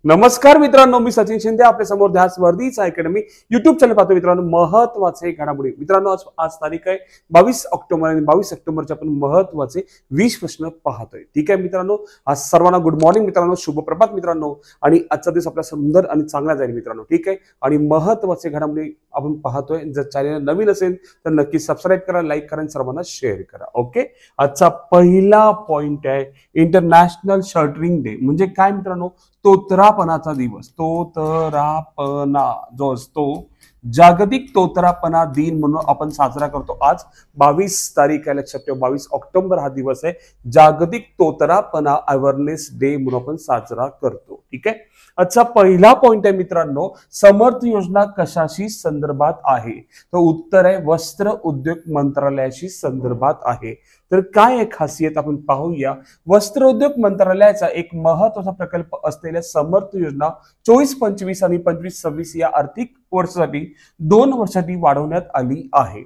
नमस्कार मित्रांनो, मी सचिन शिंदे आपल्या समोर ध्यास वर्दीच अकॅडमी युट्यूब चॅनल पाहतो. मित्रांनो, महत्वाचे घडामोडी. मित्रांनो, आज तारीख आहे 22 ऑक्टोबर आणि 22 ऑक्टोबरचे आपण महत्वाचे 20 प्रश्न पाहतोय. ठीक आहे मित्रांनो, आज सर्वांना गुड मॉर्निंग मित्रांनो, शुभ प्रभात मित्रांनो. आणि आजचा दिवस आपला सुंदर आणि चांगला जाईल मित्रांनो. ठीक आहे, आणि महत्वाचे घडामोडी आपण पाहतोय. जर चॅनल नवीन असेल तर नक्की सबस्क्राईब करा, लाईक करा आणि सर्वांना शेअर करा. ओके, आजचा पहिला पॉइंट आहे इंटरनॅशनल शटरिंग डे. म्हणजे काय मित्रांनो? तोतरापणाचा दिवस. तोतरापणा जो असतो, जागतिक तोतरापणा दिन म्हणून आपण साजरा करतो. आज 22 तारीख आहे, लक्षात ठेवा. 22 ऑक्टोबर हा दिवस आहे, जागतिक तोतरापणा अवेअरनेस डे म्हणून आपण साजरा करतो. ठीक आहे, आजचा पहिला पॉइंट आहे मित्रांनो, समर्थ योजना कशाशी संदर्भात आहे? तर उत्तर आहे वस्त्र उद्योग मंत्रालयाशी संदर्भात आहे. तर काय एक खासियत आपण पाहूया. वस्त्रोद्योग मंत्रालयाचा एक महत्वाचा प्रकल्प असलेल्या समर्थ योजना 24-25 आणि 25-26 या आर्थिक वर्षासाठी 2 वर्षांसाठी वाढवण्यात आली आहे.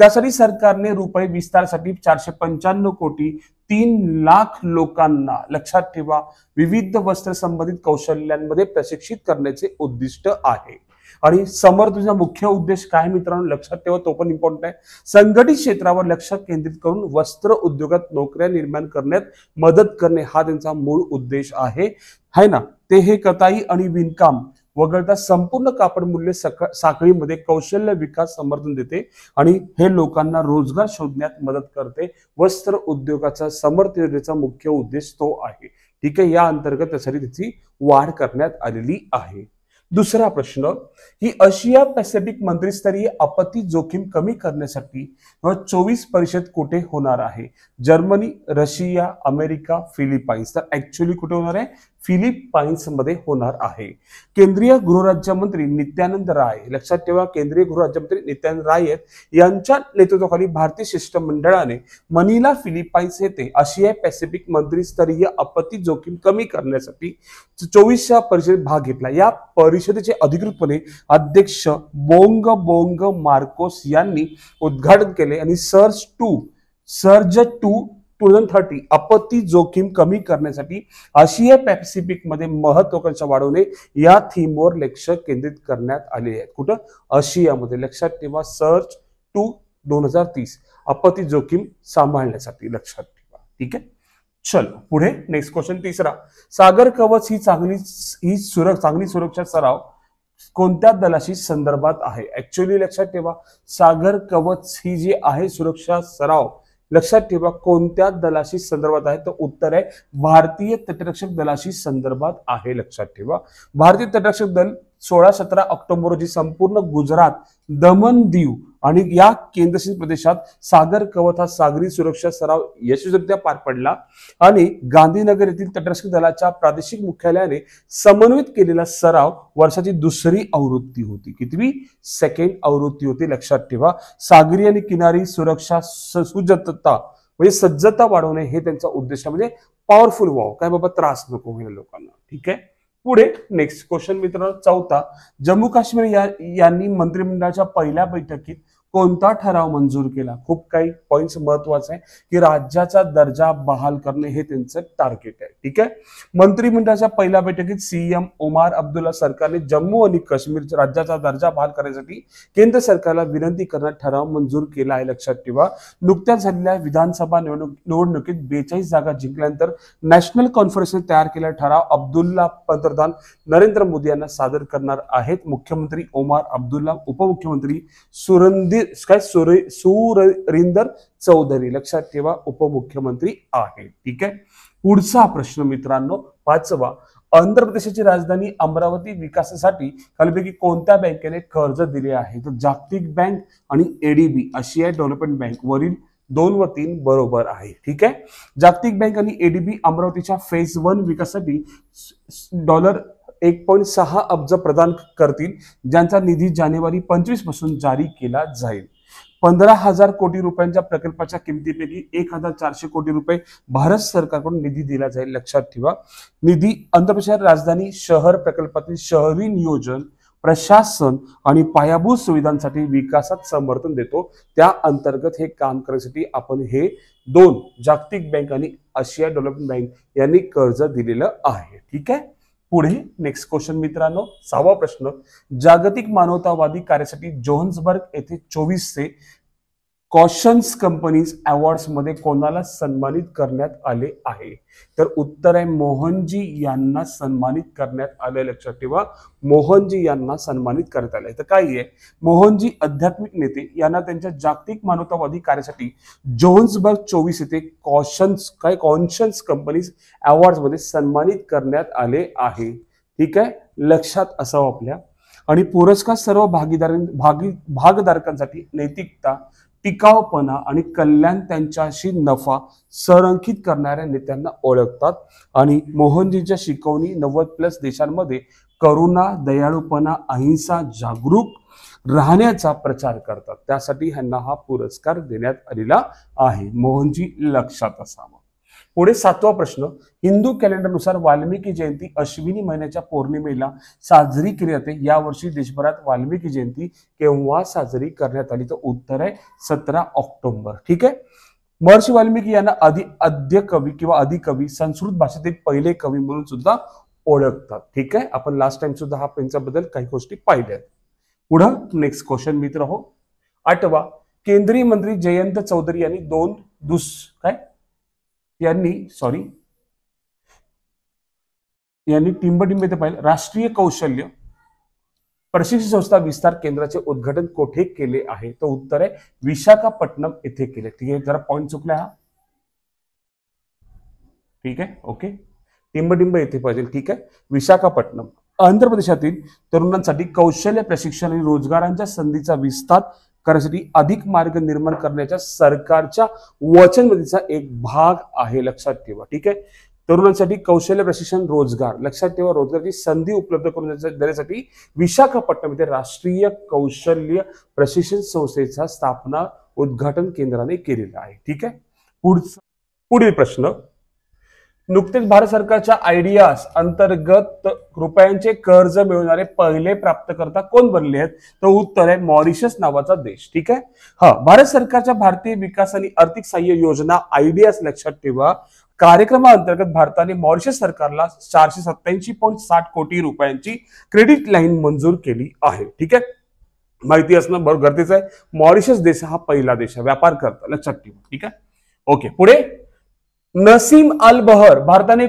त्यासाठी सरकारने रुपये विस्तारासाठी 495 कोटी 3 लाख लोकांना, लक्षात ठेवा, विविध वस्त्र संबंधित कौशल्यांमध्ये प्रशिक्षित करण्याचे उद्दिष्ट आहे. आणि समर्थचा मुख्य उद्देश काय मित्रांनो, लक्षात ठेवा, तो पण इम्पॉर्टंट आहे. संघटित क्षेत्रावर लक्ष केंद्रित करून वस्त्र उद्योगात नोकऱ्या निर्माण करण्यात मदत करणे हा त्यांचा मूळ उद्देश आहे ना. ते हे कताई आणि विणकाम वगळता संपूर्ण कापड मूल्य साखळीमध्ये कौशल्य विकास समर्थन देते आणि हे लोकांना रोजगार शोधण्यात मदत करते. वस्त्र उद्योगाचा समर्थ योजनेचा मुख्य उद्देश तो आहे. ठीक आहे, या अंतर्गत त्यासाठी त्याची वाढ करण्यात आलेली आहे. दुसरा प्रश्न, ही आशिया पॅसिफिक मंत्रिस्तरीय आपत्ती जोखीम कमी करण्यासाठी 24 परिषद कुठे होणार आहे? Germany, Russia, America, Philippines. तर ऍक्च्युअली कुठे होणार आहे? फिलिपाईन्स मध्ये होणार आहे. केंद्रीय गृहराज्यमंत्री नित्यानंद राय, लक्षात ठेवा, केंद्रीय गृहराज्यमंत्री नित्यानंद राय यांच्या नेतृत्वाखाली भारतीय शिष्टमंडळाने मनिला, फिलिपाईन्स येथे आशिया पॅसिफिक मंत्रिस्तरीय आपत्ती जोखीम कमी करण्यासाठी 24व्या परिषदेत भाग घेतला. या परिषदेचे अधिकृतपणे अध्यक्ष बोंग मार्कोस यांनी उद्घाटन केले आणि सर्ज 2030 आपत्ती जोखीम कमी करण्यासाठी आशिया पॅसिफिक मध्ये महत्वाकांक्षा वाढवणे या थीमवर लक्ष केंद्रित करण्यात आले आहे. कुठं? आशियामध्ये. लक्षात ठेवा, सर्च 2030 आपत्ती जोखीम सांभाळण्यासाठी, लक्षात ठेवा. ठीक आहे, चलो पुढे नेक्स्ट क्वेश्चन. तिसरा, सागर कवच ही चांगली सुरक्षा सराव कोणत्या दलाशी संदर्भात आहे? ऍक्च्युअली लक्षात ठेवा, सागर कवच ही जी आहे सुरक्षा सराव, लक्षात ठेवा, कोणत्या दलाशी संदर्भात आहे? तर उत्तर आहे भारतीय तटरक्षक दलाशी संदर्भात आहे. लक्षात ठेवा, भारतीय तटरक्षक दल 16-17 ऑक्टोबर रोजी संपूर्ण गुजरात, दमन, दीव आणि या केंद्रशासित प्रदेशात सागर कवच हा सागरी सुरक्षा सराव यशस्वीरित्या पार पडला. आणि गांधीनगर येथील तटरक्षक दलाच्या प्रादेशिक मुख्यालयाने समन्वित केलेला सराव वर्षाची दुसरी आवृत्ती होती. कितवी? सेकंड आवृत्ती होती. लक्षात ठेवा, सागरी आणि किनारी सुरक्षा सुसज्जता म्हणजे सज्जता वाढवणे हे त्यांचा उद्देश आहे. म्हणजे पॉवरफुल व्हावं, काय बाबा त्रास नको व्हायला लोकांना. ठीक आहे, पुढे नेक्स्ट क्वेश्चन मित्रांनो. चौथा, जम्मू काश्मीर यांनी मंत्रिमंडळाच्या पहिल्या बैठकीत कोणता ठराव मंजूर केला? खूप काही पॉइंट्स महत्वाचे आहे की राज्याचा दर्जा बहाल करणे हे त्यांचं टार्गेट आहे. ठीक आहे, मंत्रिमंडळाच्या पहिल्या बैठकीत सीएम ओमार अब्दुल्ला सरकारने जम्मू आणि काश्मीर राज्याचा दर्जा बहाल करण्यासाठी केंद्र सरकारला विनंती करण्यात ठराव मंजूर केला आहे. लक्षात ठेवा, नुकत्याच झालेल्या विधानसभा निवडणुकीत 42 जागा जिंकल्यानंतर नॅशनल कॉन्फरन्सने तयार केलेला ठराव अब्दुल्ला पंतप्रधान नरेंद्र मोदी यांना सादर करणार आहेत. मुख्यमंत्री ओमार अब्दुल्ला, उपमुख्यमंत्री सुरिंदर चौधरी, लक्षात ठेवा, उपमुख्यमंत्री आहे. ठीक आहे, पुढचा प्रश्न मित्रांनो, पाचवा, आंध्र प्रदेशाची राजधानी अमरावती विकासासाठी खालीलपैकी कोणत्या बँकेने कर्ज दिले आहे? तर जागतिक बँक आणि एडीबी, आशियाई डेव्हलपमेंट बँक. वरील 2 व 3 बरोबर आहे. ठीक आहे, जागतिक बँक आणि एडीबी अमरावतीच्या फेज 1 विकासासाठी $1.6 अब्ज प्रदान करतील, ज्यांचा निधी जानेवारी 25 पासून जारी केला जाईल. 15,000 कोटी रुपयांच्या प्रकल्पाच्या किमतीपैकी 1,400 कोटी रुपये भारत सरकारकडून निधी दिला जाईल. लक्षात ठेवा, निधी आंध्र प्रदेश राजधानी शहर प्रकल्पातील शहरी नियोजन, प्रशासन आणि पायाभूत सुविधांसाठी विकासात समर्थन देतो. त्या अंतर्गत हे काम करण्यासाठी आपण हे 2 जागतिक बँक आणि आशिया डेव्हलपमेंट बँक यांनी कर्ज दिलेलं आहे. ठीक आहे, पुढे नेक्स्ट क्वेश्चन मित्रांनो, 6वा प्रश्न, जागतिक मानवतावादी कार्यासाठी जोहान्सबर्ग येथे 24 कॉशन्स कंपनीज अवॉर्ड्स मध्ये कोणाला सन्मानित करण्यात आले आहे? तर उत्तर आहे मोहनजी यांना सन्मानित करण्यात आले. लक्षात ठेवा, मोहनजी यांना सन्मानित करण्यात आले. तर काय आहे, मोहनजी आध्यात्मिक नेते यांना त्यांच्या जागतिक मानवतावादी कार्यासाठी जोहान्सबर्ग 24 येथे कॉशन्स कंपनीज अवॉर्ड्स मध्ये सन्मानित करण्यात आले आहे. ठीक आहे, लक्षात असावं आपल्या. आणि पुरस्कार सर्व भागधारकांसाठी नैतिकता, टिकाऊपणा आणि कल्याण त्यांच्याशी नफा संरेखित करणाऱ्या नेत्यांना ओळखतात. आणि मोहनजींच्या शिकवणी 90+ देशांमध्ये करुणा, दयाळूपणा, अहिंसा, जागरूक राहण्याचा प्रचार करतात. त्यासाठी ह्यांना हा पुरस्कार देण्यात आलेला आहे. मोहनजी लक्षात असावं. पुढे 7वा प्रश्न, हिंदू कॅलेंडरनुसार वाल्मिकी जयंती अश्विनी महिन्याच्या पौर्णिमेला साजरी केली जाते. यावर्षी देशभरात वाल्मिकी जयंती केव्हा साजरी करण्यात आली? तर उत्तर आहे 17 ऑक्टोबर. ठीक आहे. महर्षी वाल्मिकी यांना आद्य कवी किंवा आदिकवी, संस्कृत भाषेतील पहिले कवी म्हणून सुद्धा ओळखतात. ठीक आहे, आपण लास्ट टाइम सुद्धा हा त्यांच्याबद्दल काही गोष्टी पाहिल्या. पुढं नेक्स्ट क्वेश्चन मित्र हो, 8वा, केंद्रीय मंत्री जयंत चौधरी यांनी टिंबटिंब येथे पाहिलं राष्ट्रीय कौशल्य प्रशिक्षण संस्था विस्तार केंद्राचे उद्घाटन कोठे केले आहे? तर उत्तर आहे विशाखापट्टणम येथे केले. ठीक आहे, जरा पॉइंट चुकला हा. ठीक आहे, ओके, टिंबटिंब येथे पाहिजे. ठीक आहे, विशाखापट्टणम. आंध्र प्रदेशातील तरुणांसाठी कौशल्य प्रशिक्षण आणि रोजगारांच्या संधीचा विस्तार करण्यासाठी अधिक मार्ग निर्माण करण्याच्या सरकारच्या वचनबद्धतेचा एक भाग आहे. लक्षात ठेवा. ठीक आहे, तरुणांसाठी कौशल्य प्रशिक्षण, रोजगार. लक्षात ठेवा, रोजगाराची संधी उपलब्ध करून देण्यासाठी विशाखापट्टणम येथे राष्ट्रीय कौशल्य प्रशिक्षण संस्थेचा स्थापना उद्घाटन केंद्राने केलेला आहे. ठीक आहे. पुढील प्रश्न, नुकतेच भारत सरकारच्या आयडियास अंतर्गत रुपयांचे कर्ज मिळवणारे पहिले प्राप्तकर्ता कोण बनले आहेत? तर उत्तर आहे मॉरिशस नावाचा देश. ठीक आहे. हा, भारत सरकारच्या भारतीय विकास आणि आर्थिक सहाय्य योजना आयडियास लक्षात ठेवा कार्यक्रमाअंतर्गत भारताने मॉरिशस सरकारला 487.60 कोटी रुपयांची क्रेडिट लाईन मंजूर केली आहे. ठीक आहे, माहिती असणं बरोबर गरजेचं आहे. मॉरिशस देश हा पहिला देश आहे व्यापार करता. लक्षात ठेवा. ठीक आहे, ओके. पुढे, नसीम अल बहर भारताने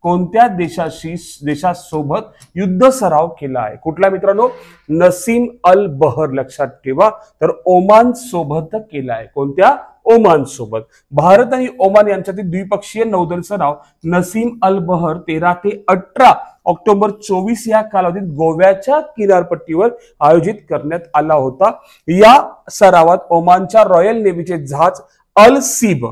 कोणत्या देशासोबत युद्ध सराव केला आहे? कुठला मित्रांनो? नसीम अल बहर. लक्षात ठेवा, तर ओमान सोबत केला आहे. कोणत्या? ओमान सोबत. भारत आणि ओमान यांच्यातील द्विपक्षीय नौदल सराव नसीम अल बहर 13 ते 18 ऑक्टोबर 24 या कालावधीत गोव्याच्या किनारपट्टीवर आयोजित करण्यात आला होता. या सरावात ओमानच्या रॉयल नेव्हीचे जहाज अल सीब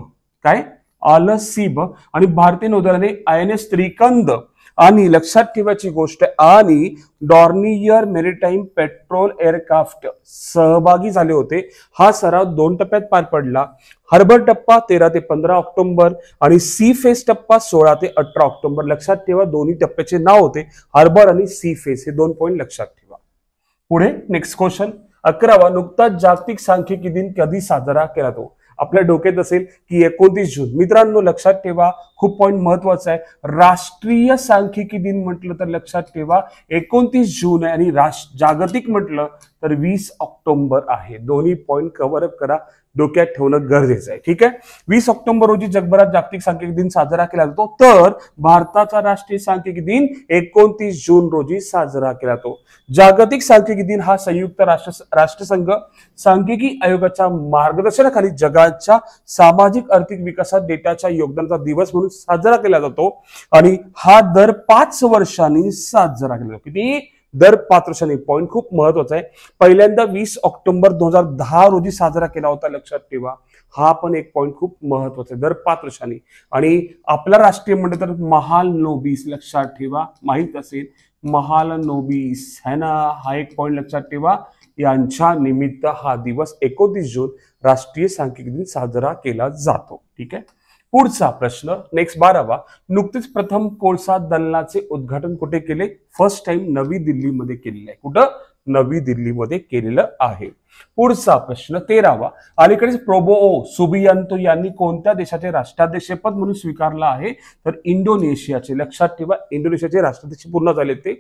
आणि भारतीय नौदलाने INS त्रिकंद आणि लक्षात ठेवायची गोष्ट आणि डॉर्नियर मेरीटाईम पेट्रोल एअरक्राफ्ट सहभागी झाले होते. हा सराव 2 टप्प्यात पार पडला. हार्बर टप्पा 13 ते 15 ऑक्टोबर आणि सी फेस टप्पा 16 ते 18 ऑक्टोबर. लक्षात ठेवा, दोन्ही टप्प्याचे नाव होते हार्बर आणि सी फेस. हे 2 पॉइंट लक्षात ठेवा. पुढे नेक्स्ट क्वेश्चन, 11वा, नुकताच जागतिक सांख्यिकी दिन कधी साजरा केला? तो आपल्या डोक्यात असेल की 29 जून. मित्रांनो लक्षात ठेवा, खूप पॉइंट महत्वाचा आहे. राष्ट्रीय सांख्यिकी दिन म्हटलं तर लक्षात ठेवा 29 जून आहे आणि जागतिक म्हटलं तर 20 ऑक्टोबर आहे. दोन्ही पॉइंट कव्हर अप करा, डोक्यात ठेवणं गरजेचं आहे. ठीक आहे. 20 ऑक्टोबर रोजी जगभरात जागतिक सांख्यिकी दिन साजरा केला जातो, तर भारताचा राष्ट्रीय सांख्यिकी दिन 29 जून रोजी साजरा केला जातो. जागतिक सांख्यिकी दिन हा संयुक्त राष्ट्रसंघ सांख्यिकी आयोगाच्या मार्गदर्शनाखाली जगाच्या सामाजिक आर्थिक विकासात डेटाच्या योगदानाचा दिवस म्हणून साजरा केला जातो आणि हा दर 5 वर्षांनी साजरा केला जातो. किती? दर 5 वर्षांनी. पॉइंट खूप महत्वाचा आहे. पहिल्यांदा 20 ऑक्टोबर 2010 रोजी साजरा केला होता. लक्षात ठेवा, हा पण एक पॉइंट खूप महत्वाचा आहे. दर 5 वर्षांनी. आणि आपला राष्ट्रीय म्हणलं तर महालनोबिस. लक्षात ठेवा, माहित असेल महालनोबिस है ना, हा एक पॉइंट लक्षात ठेवा. यांच्या निमित्त हा दिवस 29 जून राष्ट्रीय सांख्यिकी दिन साजरा केला जातो. ठीक आहे. पुढचा प्रश्न नेक्स्ट 12वा, नुकतेच प्रथम कोळसा दलनाचे उद्घाटन कुठे केले? फर्स्ट टाइम नवी दिल्लीमध्ये केलेले आहे. कुठं? नवी दिल्लीमध्ये केलेलं आहे. पुढचा प्रश्न 13वा. अलीकडेच प्रोबोओ सुबियांतो यांनी कोणत्या देशाचे राष्ट्राध्यक्षपद म्हणून स्वीकारलं आहे? तर इंडोनेशियाचे. लक्षात ठेवा, इंडोनेशियाचे राष्ट्राध्यक्ष पूर्ण झाले ते.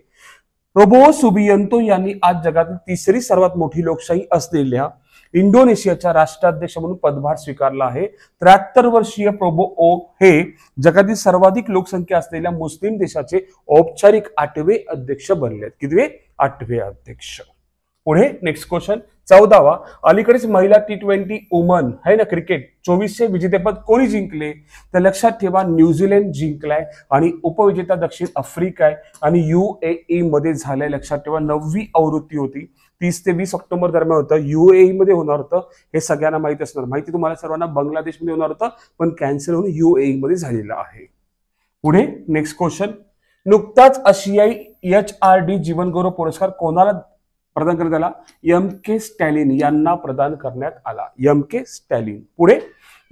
प्रोबोओ सुबियांतो यांनी आज जगातील तिसरी सर्वात मोठी लोकशाही असलेल्या इंडोनेशियाच्या राष्ट्राध्यक्ष म्हणून पदभार स्वीकारला आहे. 73 वर्षीय प्रोबोओ हे जगातील सर्वाधिक लोकसंख्या असलेल्या मुस्लिम देशाचे औपचारिक 8वे अध्यक्ष बनले. कितवे? 8वे अध्यक्ष. पुढे नेक्स्ट क्वेश्चन 14वा. अलीकडेच महिला T20 वुमन आहे ना क्रिकेट 2400 विजेतेपद कोणी जिंकले? तर लक्षात ठेवा, न्यूझीलंड जिंकलाय आणि उपविजेता दक्षिण आफ्रिका आहे आणि UAE मध्ये झालंय. लक्षात ठेवा, 9वी आवृत्ती होती, 30 ते 20 ऑक्टोबर दरम्यान होतं. UAE मध्ये होणार होतं, हे सगळ्यांना माहित असणार. माहिती तुम्हाला सर्वांना बांगलादेशमध्ये होणार होतं, पण कॅन्सल होऊन UAE मध्ये झालेलं आहे. पुढे नेक्स्ट क्वेश्चन. नुकताच आशियाई HRD जीवनगौरव पुरस्कार कोणाला प्रदान करण्यात आला? MK स्टॅलिन यांना प्रदान करण्यात आला. MK स्टॅलिन. पुढे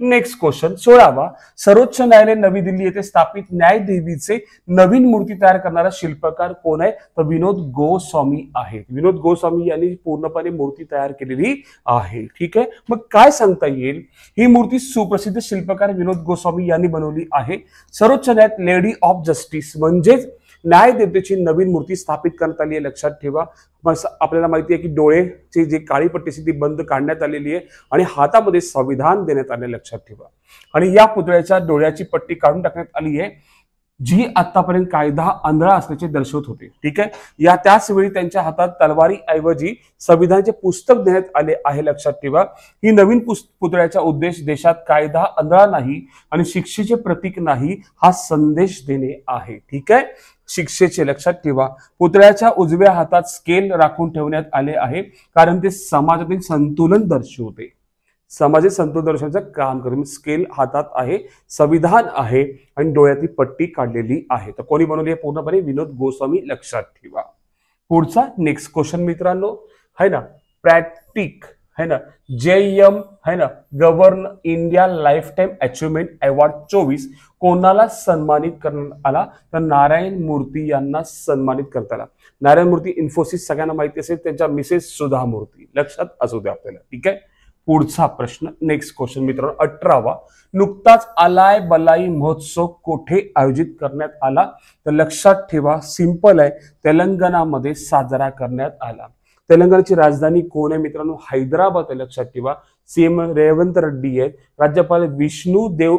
नेक्स्ट क्वेश्चन 16वा. सर्वोच्च न्यायालय नवी दिल्ली येथे स्थापित न्यायदेवीचे नवीन मूर्ती तयार करणारा शिल्पकार कोण आहे? तर विनोद गोस्वामी आहेत. विनोद गोस्वामी यांनी पूर्णपणे मूर्ती तयार केलेली आहे. ठीक आहे, मग काय सांगता येईल? ही मूर्ती सुप्रसिद्ध शिल्पकार विनोद गोस्वामी यांनी बनवली आहे. सर्वोच्च न्यायालयात लेडी ऑफ जस्टिस म्हणजेच न्यायदेवतेची नवीन मूर्ती स्थापित करण्यात आली आहे. लक्षात ठेवा, आपल्याला माहिती आहे की डोळेची जी काळी पट्टी ती बंद काढण्यात आलेली आहे आणि हातामध्ये संविधान देण्यात आले. लक्षात ठेवा, आणि या पुतळ्याच्या डोळ्याची पट्टी काढून टाकण्यात आली आहे, जी आतापर्यंत कायदा आंधळा असल्याचे दर्शवत होते. ठीक आहे, त्याच वेळी त्यांच्या हातात तलवारी ऐवजी संविधानाचे पुस्तक देण्यात आले आहे. लक्षात ठेवा, ही नवीन पुतळ्याचा उद्देश देशात कायदा आंधळा नाही आणि शिक्षेचे प्रतीक नाही हा संदेश देणे आहे. ठीक आहे, शिक्षेचे. लक्षात ठेवा, पुतळ्याच्या उजव्या हातात स्केल राखून ठेवण्यात आले आहे कारण ते समाजातील संतुलन दर्शवते. समाजातील संतुलन दर्शवण्याचं काम करते. स्केल हातात आहे, संविधान आहे आणि डोळ्यातली पट्टी काढलेली आहे. तर कोणी बनवली आहे? पूर्णपणे विनोद गोस्वामी. लक्षात ठेवा. पुढचा नेक्स्ट क्वेश्चन मित्रांनो है ना, प्रॅक्टिक है ना, JM है ना, govern India life time achievement award 24 कोणाला सन्मानित करण्यात आला? तर नारायण मूर्ती यांना सन्मानित करण्यात आला. नारायण मूर्ती इन्फोसिस सगळ्यांना माहिती असेल, त्यांच्या मिसेस सुधा मूर्ती. लक्षात असू द्या आपल्याला. ठीक आहे, पुढचा प्रश्न नेक्स्ट क्वेश्चन मित्रांनो 18वा. नुकताच आलाय बलाई महोत्सव कोठे आयोजित करण्यात आला? तर लक्षात ठेवा, सिंपल आहे, तेलंगणामध्ये साजरा करण्यात आला. तेलंगणाची राजधानी कोण आहे मित्रांनो? हैदराबाद आहे. लक्षात ठेवा, CM रेवंत रेड्डी आहेत, राज्यपाल विष्णुदेव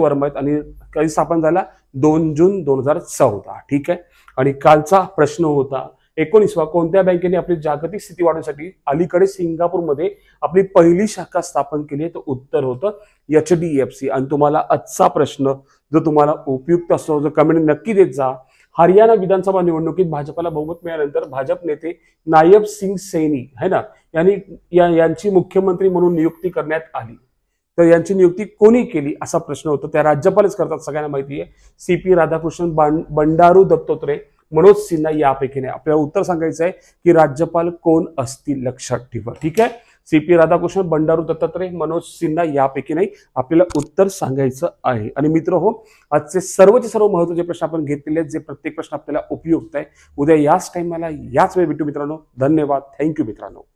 वर्मा आहेत आणि कधी स्थापन झाला? 2 जून 2014. ठीक आहे, आणि कालचा प्रश्न होता 19वा. कोणत्या बँकेने आपली जागतिक स्थिती वाढवण्यासाठी अलीकडे सिंगापूरमध्ये आपली पहिली शाखा स्थापन केली आहे? तर उत्तर होतं HDFC. आणि तुम्हाला आजचा प्रश्न जर तुम्हाला उपयुक्त असतो तर कमेंट नक्की देत जा. हरियाणा विधानसभा निवडणुकीत भाजपला बहुमत मिळाल्यानंतर भाजप नेते नायब सिंग सैनी है ना यांची मुख्यमंत्री म्हणून नियुक्ती करण्यात आली. तर यांची नियुक्ती कोणी केली असा प्रश्न होता. त्या राज्यपालच करतात, सगळ्यांना माहिती आहे. CP राधाकृष्णन, बंडारू दत्तात्रय, मनोज सिन्हा यापैकी नाही. आपल्याला उत्तर सांगायचं आहे की राज्यपाल कोण असतील. लक्षात ठेवा. ठीक आहे, CP राधाकृष्णन, बंडारू दत्तात्रय, मनोज सिन्हा यापैकी नाही. आपल्याला उत्तर सांगायचं आहे. आणि मित्र हो, आजचे सर्वचे सर्व महत्त्वाचे प्रश्न आपण घेतलेले आहेत, जे प्रत्येक प्रश्न आपल्याला उपयुक्त आहे. उद्या याच टाइमला याच वेळ भेटू मित्रांनो. धन्यवाद. थँक्यू मित्रांनो.